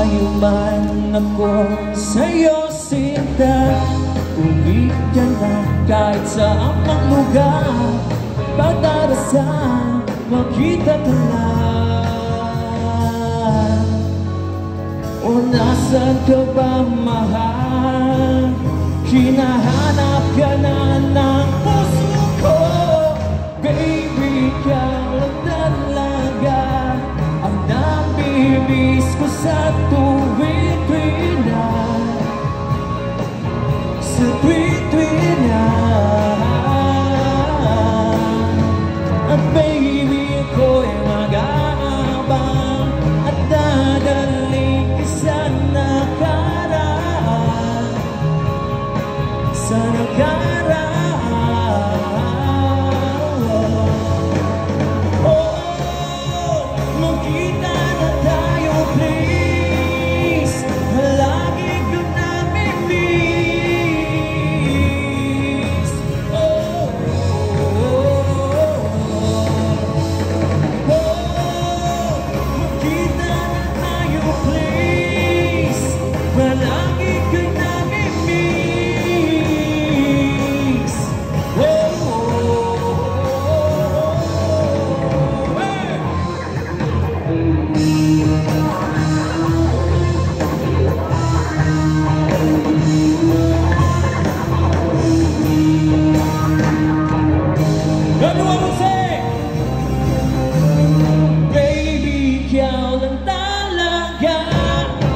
Malayo man ako sa'yo sinta, uwi ka na kahit saan mang lugar. Pagdarasan, makita ka na. O nasan ka ba, mahal? Hinahanap ka na ng puso ko. Baby, ikaw lang talaga ang nabibis ko sa tuwi-tuwi na. Sa tuwi-tuwi na. At baby, ako'y mag-aabang at dadaling ka sa nakaraan. Sa nakaraan.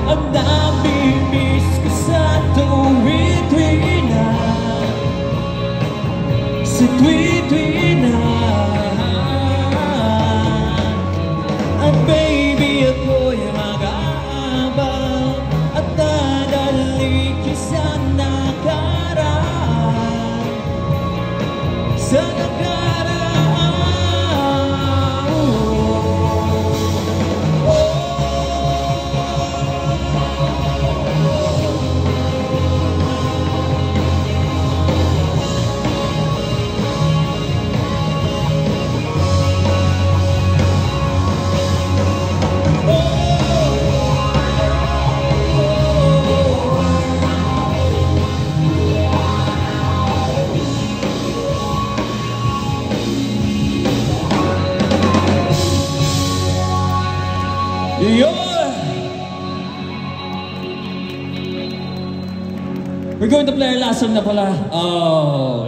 Ang nabibis ko sa tuwi-tuwi na. Sa tuwi-tuwi na. Ang baby, ako'y mag-aabang at dadalik ka sa nakaraan. Sa nakaraan. We're going to play our last song na pala. Oh,